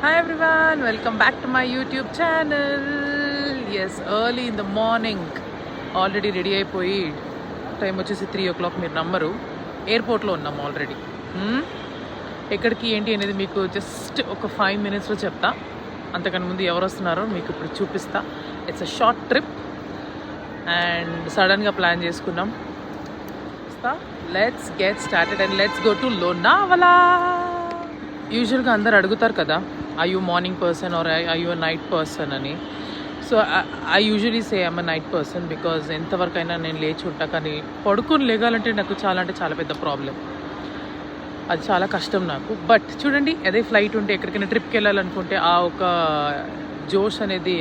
Hi everyone, welcome back to my YouTube channel. Yes, early in the morning. Already ready అయిపోయి time వచ్చేసి 3 o'clock. మీరు నమ్మరు, ఎయిర్పోర్ట్లో ఉన్నాము ఆల్రెడీ. ఎక్కడికి ఏంటి అనేది మీకు జస్ట్ ఒక 5 minutesలో చెప్తా. అంతకన్నా ముందు ఎవరు వస్తున్నారో మీకు ఇప్పుడు చూపిస్తా. It's a short trip and సడన్గా ప్లాన్ చేసుకున్నాం. Let's get started and let's go to Lonavala. యూజువల్గా అందరు అడుగుతారు కదా, I you morning person or I you night person అని. So I usually say I'm a night person because ఎంతవరకైనా నేను లేచి ఉంటా, కానీ పడుకొని లేగాలంటే నాకు చాలా అంటే చాలా పెద్ద ప్రాబ్లం. అది చాలా కష్టం నాకు. బట్ చూడండి, అదే ఫ్లైట్ ఉంటే ఎక్కడికైనా ట్రిప్కి వెళ్ళాలనుకుంటే ఆ ఒక జోష్ అనేది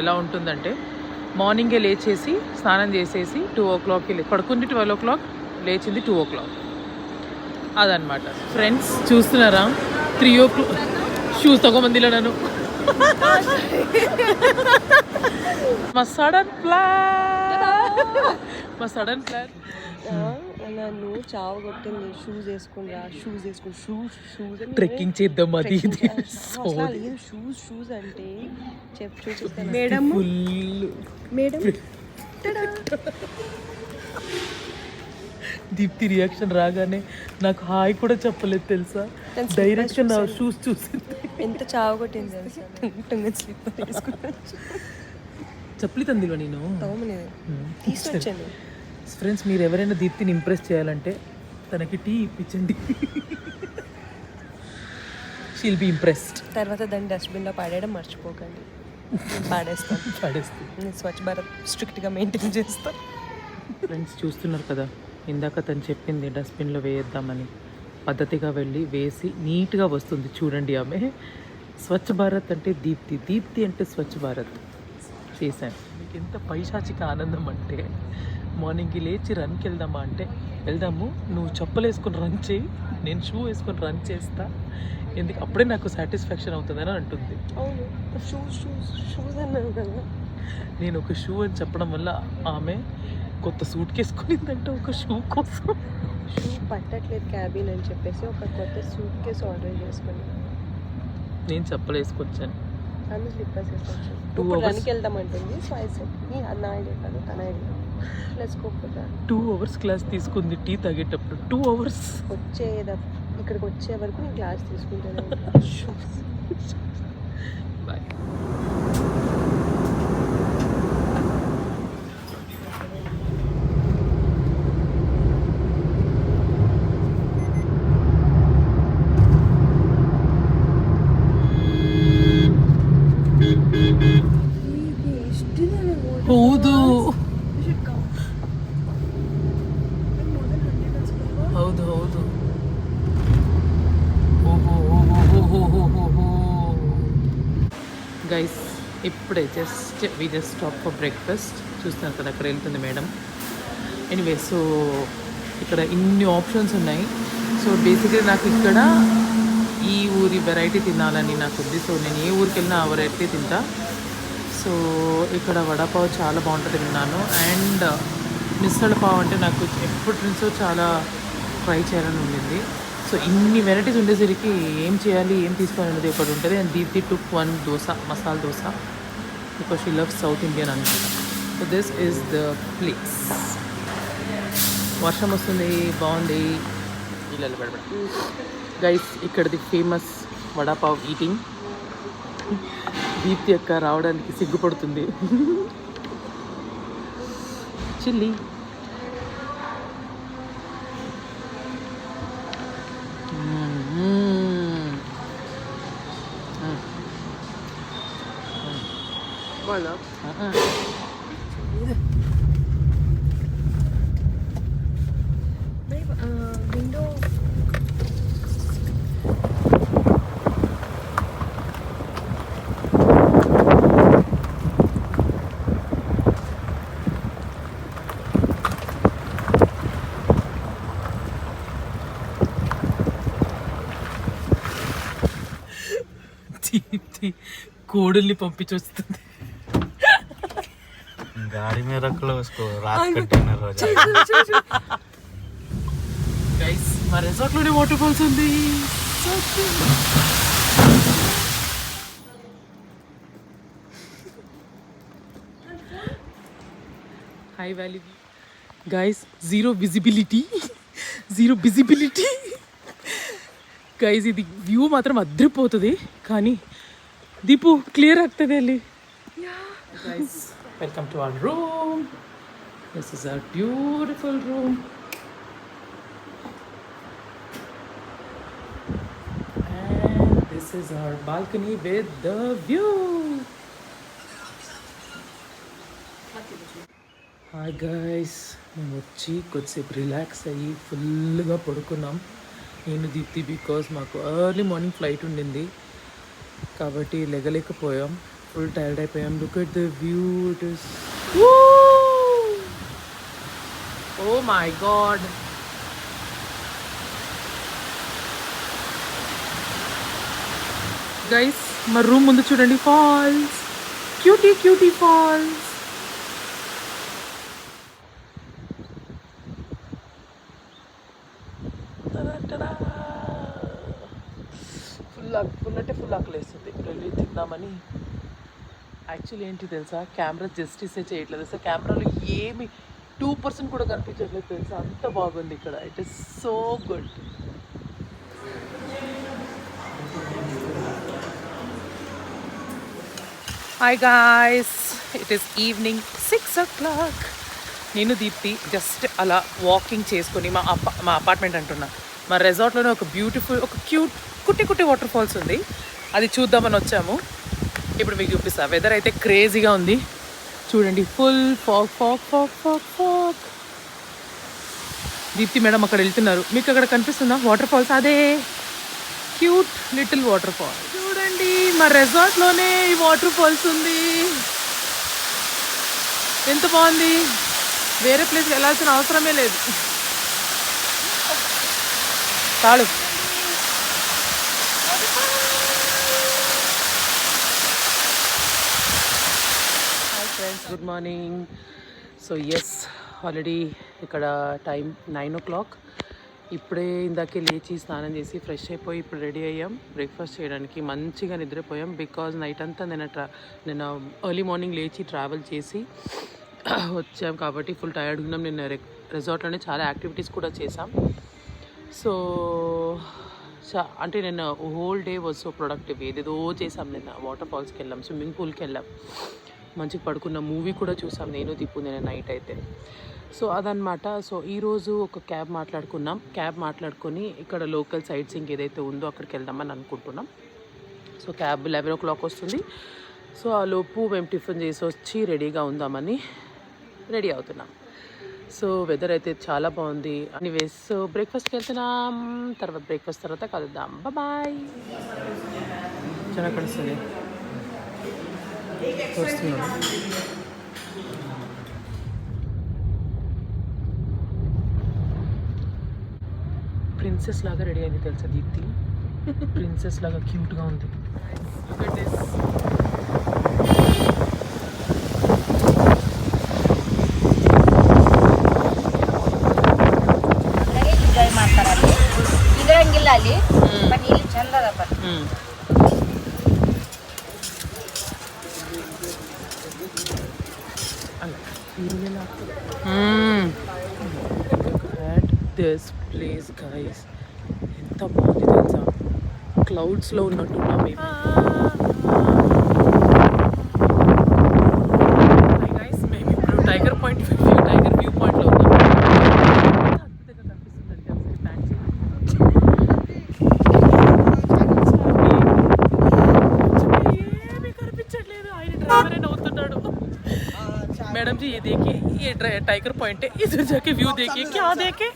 ఎలా ఉంటుందంటే, మార్నింగే లేచేసి స్నానం చేసేసి 2 o'clockకి పడుకుంది, 12 o'clock లేచింది 2 o'clock. అదనమాట ఫ్రెండ్స్. చూస్తున్నారా 3 o'clock షూస్ తగోమందిలో నన్ను మా సడన్ ప్లాన్ నన్ను చావు కొట్టింది. షూస్ వేసుకుని షూస్ ట్రెక్కింగ్ చేద్దాం. అది షూస్ అంటే చూపిస్తాను మేడం. దీప్తి రియాక్షన్ రాగానే నాకు హాయ్ కూడా చెప్పలేదు తెలుసా. డైరెక్షన్ నా షూస్ చూసింది. ఎంత చావు కొట్టింది చెప్పలి తందిలో నేను తీసుకొచ్చాను. ఫ్రెండ్స్, మీరు ఎవరైనా దీప్తిని ఇంప్రెస్ చేయాలంటే తనకి టీ ఇప్పించండి. She'll be impressed. తర్వాత దాన్ని డస్ట్బిన్లో పడేయడం మర్చిపోకండి. పాడేస్తాను. నేను స్వచ్ఛ భారత్ స్ట్రిక్ట్గా మెయింటైన్ చేస్తాను. ఫ్రెండ్స్ చూస్తున్నారు కదా, ఇందాక తను చెప్పింది డస్ట్బిన్లో వేయేద్దామని. పద్ధతిగా వెళ్ళి వేసి నీట్గా వస్తుంది. చూడండి, ఆమె స్వచ్ఛ భారత్ అంటే దీప్తి అంటే స్వచ్ఛ భారత్ చేశాను. మీకు ఎంత పైశాచిక ఆనందం అంటే, మార్నింగ్కి లేచి రన్కి వెళ్దామా అంటే వెళ్దాము, నువ్వు చెప్పులు వేసుకొని రన్ చేయి, నేను షూ వేసుకొని రన్ చేస్తా, ఎందుకు అప్పుడే నాకు సాటిస్ఫాక్షన్ అవుతుందని అంటుంది. నేను ఒక షూ అని చెప్పడం వల్ల ఆమె కొత్త సూట్ కేసుకునిందంటే ఒక షూ కోసం. షూ పట్టట్లేదు క్యాబిన్ అని చెప్పేసి ఒక కొత్త సూట్ కేసు ఆర్డర్ చేసుకుని నేను చెప్పలు వేసుకొచ్చాను. ఆమె స్లిప్పర్స్ వేసుకొచ్చాను. 2 hours వెళ్దామంటుంది. సో ఐ సెడ్ నా ఐడియా కాదు, తన idea. Let's go for that. 2 hours class తీసుకుంది టీ తాగేటప్పుడు. 2 hours ఇక్కడికి వచ్చే వరకు నేను క్లాస్ తీసుకుంటాను. బాయ్. ಹೌದು ಹೌದು ಹೌದು. గైస్, ఇప్పుడే జస్ట్ స్టాప్ ఫర్ బ్రేక్ఫాస్ట్. చూస్తున్నారు కదా, అక్కడ వెళ్తుంది మేడం. ఎనీవే, సో ఇక్కడ ఇన్ని ఆప్షన్స్ ఉన్నాయి. సో బేసిక్గా నాకు ఇక్కడ ఈ ఊరి వెరైటీ తినాలని నాకు ఉంది. సో నేను ఏ ఊరికి వెళ్ళినా ఆ వెరైటీ తింటా. సో ఇక్కడ వడాపావ్ చాలా బాగుంటుంది విన్నాను. అండ్ మిసల్ పావ్ అంటే నాకు ఎప్పటి నుంచో చాలా ట్రై చేయాలని ఉండింది. సో ఇన్ని వెరైటీస్ ఉండేసరికి ఏం చేయాలి, ఏం తీసుకోవాలనేది ఒకటి ఉంటుంది. And Deepti took 1 dosa, masala dosa, because she loves South Indian అనమాట. So this is the place. వర్షం వస్తుంది, బాగుంది. ఇళ్ళలో పడబడ గైస్, ఇక్కడది ఫేమస్ వడాపావ్ ఈటింగ్. దీప్తి అక్క రావడానికి సిగ్గుపడుతుంది. చిల్లి. విండో కోడుల్ని పంపించొస్తుంది. गाड़ी में रख लो उसको, रात का डिनर हो जाएगा. गाइस, మా రిసార్ట్లోనే వాటర్ ఫాల్స్ ఉంది. High valley guys, zero visibility guys ಇದು ವ್ಯೂ ಮಾತ್ರ ಅದ್ರಿಪೋತದೆ కానీ దీపు క్లియర్ ಆಗ್ತದೆ ಅಲ್ಲಿ. Guys welcome to our room. This is our beautiful room. And this is our balcony with the view. Hi guys, మేము వచ్చి కొద్దిసేపు రిలాక్స్ అయ్యి ఫుల్గా పడుకున్నాం నేను దీప్తి. బికాస్ మాకు ఎర్లీ మార్నింగ్ ఫ్లైట్ ఉండింది కాబట్టి లెగలేకపోయాం, ఫుల్ టైర్డ్ అయిపోయాం. Look at the view, it is oh my God. Guys మా రూమ్ ముందు చూడండి, ఫాల్స్, క్యూటీ ఫాల్స్. ఫుల్ ఆకలేస్తుంది. ఇప్పుడు వెళ్ళి తిందామని. యాక్చువల్లీ ఏంటి తెలుసా, కెమెరా జస్టిసే చేయట్లేదు తెలుసా. కెమెరాలో ఏమి 2% కూడా కనిపించట్లేదు తెలుసా. అంత బాగుంది ఇక్కడ. It is so good. Hi guys, it is evening 6 o'clock. నేను దీప్తి జస్ట్ అలా వాకింగ్ చేసుకొని మా అపార్ట్మెంట్ అంటున్నా, మా రెసార్ట్లోనే ఒక బ్యూటిఫుల్, ఒక క్యూట్ కుట్టి వాటర్ ఫాల్స్ ఉంది. అది చూద్దామని వచ్చాము. ఇప్పుడు మీకు చూపిస్తా. వెదర్ అయితే క్రేజీగా ఉంది చూడండి. Full fog. దీప్తి మేడం అక్కడ వెళ్తున్నారు. మీకు అక్కడ కనిపిస్తుందా వాటర్ ఫాల్స్? అదే క్యూట్ లిటిల్ వాటర్ ఫాల్. చూడండి, మా రెసార్ట్లోనే ఈ వాటర్ ఫాల్స్ ఉంది. ఎంత బాగుంది. వేరే ప్లేస్కి వెళ్ళాల్సిన అవసరమే లేదు. చాలు. Hi friends, good morning. So yes, already ఇక్కడ టైం 9 o'clock. ఇప్పుడే ఇందాకే లేచి స్నానం చేసి ఫ్రెష్ అయిపోయి ఇప్పుడు రెడీ అయ్యాం బ్రేక్ఫాస్ట్ చేయడానికి. మంచిగా నిద్రపోయాం. బికాజ్ నైట్ అంతా నిన్న ఎర్లీ మార్నింగ్ లేచి ట్రావెల్ చేసి వచ్చాం కాబట్టి ఫుల్ టైర్డ్గా ఉన్నాం. నిన్న రిసార్ట్లోనే చాలా యాక్టివిటీస్ కూడా చేసాం. సో అంటే నిన్న whole day was so productive. ఏదేదో చేసాం. నిన్న వాటర్ ఫాల్స్కి వెళ్ళాం, స్విమ్మింగ్ పూల్కి వెళ్ళాం, మంచిగా పడుకున్నాం, మూవీ కూడా చూసాం నేను దీపు నిన్న నైట్ అయితే. సో అదనమాట. సో ఈరోజు ఒక క్యాబ్ మాట్లాడుకొని ఇక్కడ లోకల్ సైట్ సీయింగ్ ఏదైతే ఉందో అక్కడికి వెళ్దామని అనుకుంటున్నాం. సో క్యాబ్ 11 o'clock వస్తుంది. సో ఆ లోపు మేము టిఫిన్ చేసి వచ్చి రెడీగా ఉందామని రెడీ అవుతున్నాం. సో వెదర్ అయితే చాలా బాగుంది. ఎనీవేస్, సో బ్రేక్ఫాస్ట్కి వెళ్తున్నాం. బ్రేక్ఫాస్ట్ తర్వాత కలుద్దాం. బాయ్. చాలా కలుస్తుంది వస్తున్నాం. ప్రిన్సెస్ లాగా రెడీ అయింది తెలుసా దీప్తి. ప్రిన్సెస్ లాగా క్యూట్గా ఉంది. ಅಲ್ಲಿ ಬಟ್ ಇಲ್ಲಿ ಚಂದ ಅದಪ್ಪ. దిస్ ప్లేస్ గైస్ ఎంత బాగుంది తెలుసా. క్లౌడ్స్లో ఉన్నట్టున్నా మేము. గైస్ మేము ఇప్పుడు టైగర్ వ్యూ పాయింట్లో ఉన్నాం. मैडम जी ये देखिए, ये टाइगर पॉइंट है, इधर जाके व्यू देखिए. क्या देखे?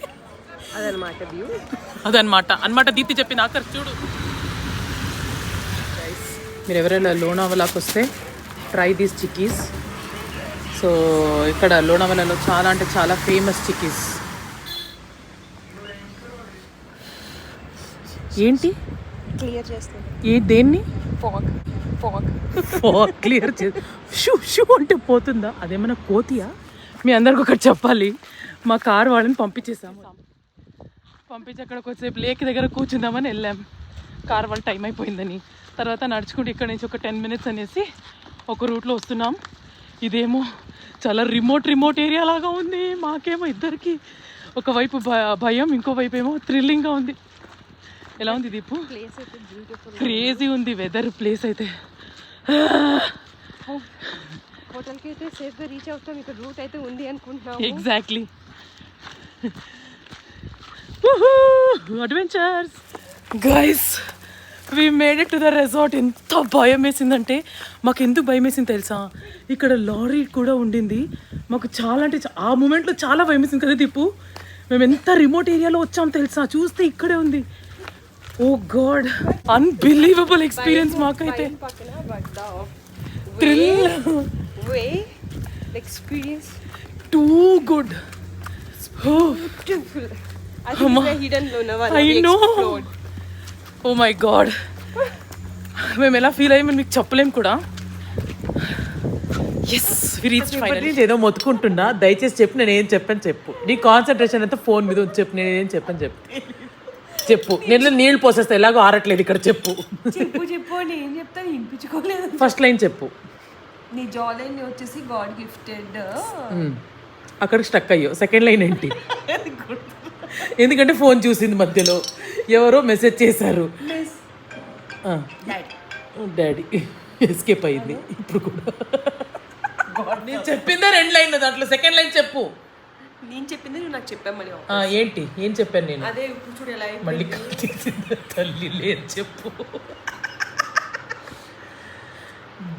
అదనమాట వ్యూ. అదనమాట దీప్తి చెప్పి నాకు చూడు. మీరు ఎవరైనా లోనావలాకి వస్తే ట్రై దీస్ చిక్కీస్. సో ఇక్కడ లోనావలాలో చాలా అంటే చాలా ఫేమస్ చిక్కీస్. ఏంటి క్లియర్ చేస్తుంది దేన్ని? ఫాగ్ క్లియర్ చేసి షూ అంటే పోతుందా? అదేమన్నా కోతియా? మీ అందరికి ఒకటి చెప్పాలి, మా కార్ వాళ్ళని పంపించి అక్కడ కొద్దిసేపు లేక్ దగ్గర కూర్చుందామని వెళ్ళాం. కార్ వాళ్ళ టైం అయిపోయిందని. తర్వాత నడుచుకుంటూ ఇక్కడ నుంచి ఒక 10 minutes అనేసి ఒక రూట్లో వస్తున్నాం. ఇదేమో చాలా రిమోట్ ఏరియా లాగా ఉంది. మాకేమో ఇద్దరికి ఒకవైపు భయం, ఇంకోవైపు ఏమో థ్రిల్లింగ్గా ఉంది. ఎలా ఉంది దీపు? ప్లేస్ అయితే బ్యూటిఫుల్, క్రేజీ ఉంది వెదర్. ప్లేస్ అయితే హోటల్కి అయితే సేఫ్గా రీచ్ అవుతాం. ఇక్కడ రూట్ అయితే ఉంది అనుకుంటున్నాము. Exactly. Adventures guys, we made it to the resort. ఎంత భయం వేసిందంటే, మాకు ఎందుకు భయం వేసింది తెలుసా? ఇక్కడ లారీ కూడా ఉండింది. మాకు చాలా అంటే ఆ మూమెంట్లో చాలా భయం వేసింది కదా దీపు. మేము ఎంత రిమోట్ ఏరియాలో వచ్చాం తెలుసా? చూస్తే ఇక్కడే ఉంది. ఓ గాడ్, అన్బిలీవబుల్ ఎక్స్పీరియన్స్ మాకైతే. Thrill, experience too good. Beautiful. Hidden Lonavala I know. Oh my god, మేము ఎలా ఫీల్ అయ్యామని మీకు చెప్పలేము కూడా. Yes, we reached finally. ఏదో మొత్తుకుంటున్నా, దయచేసి చెప్పు. నేను ఏం చెప్పని చెప్పు. నీ కాన్సన్ట్రేషన్ అంతా ఫోన్ మీద ఉంది. చెప్పు, నేను ఏం చెప్పని చెప్పు. నేను నీళ్ళు పోసేస్తా, ఎలాగో ఆరట్లేదు ఇక్కడ. చెప్పు చెప్పు. నేను చెప్తాను, వినిపించుకోలేదు. ఫస్ట్ లైన్ చెప్పు. నీ జా లైన్ వచ్చేసి గాడ్ గిఫ్టెడ్. అక్కడికి స్టక్ అయ్యో. సెకండ్ లైన్ ఏంటి? ఎందుకంటే ఫోన్ చూసింది మధ్యలో, ఎవరో మెసేజ్ చేశారు. డాడీ ఎస్కేప్ అయింది. ఇప్పుడు కూడా నేను చెప్పిందే 2 లైన్లు, దాంట్లో సెకండ్ లైన్ చెప్పు. నేను చెప్పింది నువ్వు నాకు చెప్పావు మళ్ళీ. ఏంటి? ఏం చెప్పాను నేను? అదే ఇప్పుడు చూడు ఎలా మళ్ళీ తల్లి లేదు చెప్పు.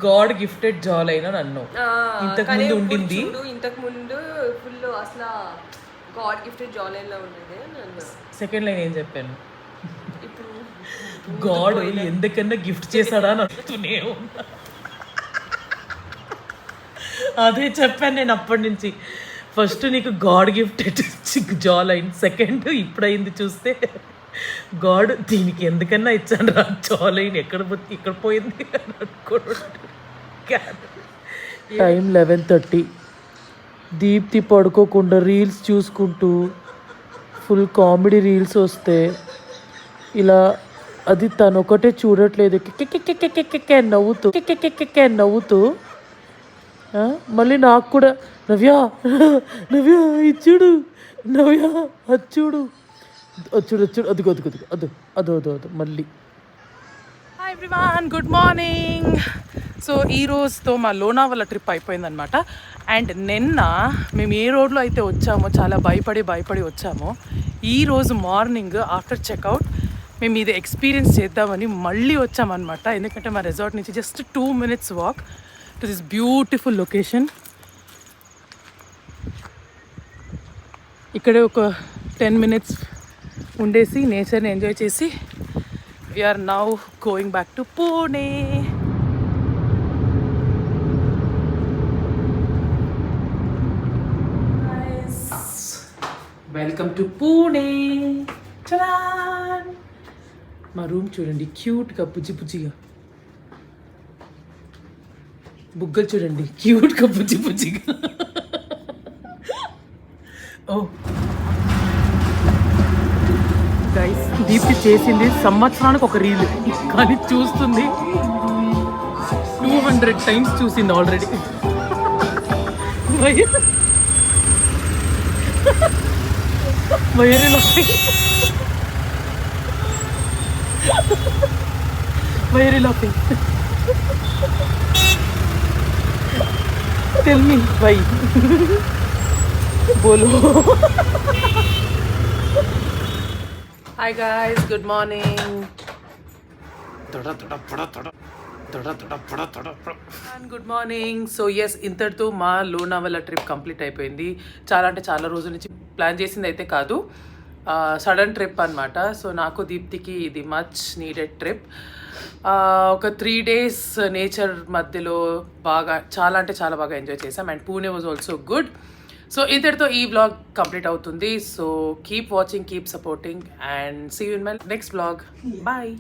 గాడ్ గిఫ్టెడ్ జాల్ అయినా నన్ను ఇంతకు ముందు ఉండింది. ఇంతకు ముందు ఫుల్ అసలు గాడ్ గిఫ్టెడ్ జా లైన్ లో ఉండేది. సెకండ్ లైన్ ఏం చెప్పాను? ఇప్పుడు గాడ్ ఎందుకన్నా గిఫ్ట్ చేశాడా అని అడుగుతూనే ఉన్నా. అదే చెప్పాను నేను అప్పటి నుంచి. ఫస్ట్ నీకు god gifted jawline, second ఇప్పుడైంది చూస్తే గాడ్ దీనికి ఎందుకన్నా ఇచ్చాను రా జా లైన్, ఇక్కడ పోయింది అని అనుకోవడం. టైం 11:30. దీప్తి పడుకోకుండా రీల్స్ చూసుకుంటూ ఫుల్ కామెడీ రీల్స్ వస్తే ఇలా అది తను ఒకటే చూడట్లేదు, నవ్వుతూ మళ్ళీ నాకు కూడా నవ్య ఇచ్చుడు, నవ్య అచ్చుడు, అదు మళ్ళీ. Hi everyone, good morning. So ఈ రోజుతో మా లోనావాలా ట్రిప్ అయిపోయిందనమాట. అండ్ నిన్న మేము ఏ రోడ్లో అయితే వచ్చామో చాలా భయపడి వచ్చామో, ఈరోజు మార్నింగ్ ఆఫ్టర్ చెక్అవుట్ మేము ఇది ఎక్స్పీరియన్స్ చేద్దామని మళ్ళీ వచ్చామన్నమాట. ఎందుకంటే మా రిసార్ట్ నుంచి just 2 minutes walk to this beautiful location. ఇక్కడే ఒక 10 minutes ఉండేసి నేచర్ని ఎంజాయ్ చేసి we're now going back to Pune. Welcome to Pune. చలాన్. మా రూమ్ చూడండి, క్యూట్గా బుజ్జిగా. బుగ్గలు చూడండి, క్యూట్గా బుజ్జిగా. ఓ గైస్, దీప్తి చేసింది సంవత్సరానికి ఒక రీల్, కానీ చూస్తుంది 200 times చూసింది already. Very laughing. Tell me why. Bolo. Hi guys, good morning. Good morning. So yes, ఇంతటితో మా లోనావాలా ట్రిప్ కంప్లీట్ అయిపోయింది. చాలా అంటే చాలా రోజుల నుంచి ప్లాన్ చేసింది అయితే కాదు, సడన్ ట్రిప్ అనమాట. సో నాకు దీప్తికి ఇది మచ్ నీడెడ్ ట్రిప్. ఒక 3 days నేచర్ మధ్యలో చాలా అంటే చాలా బాగా ఎంజాయ్ చేసాం. And Pune was also good. So ఇంతటితో ఈ వ్లాగ్ కంప్లీట్ అవుతుంది. So keep watching, keep supporting, and see you in my next vlog. Bye.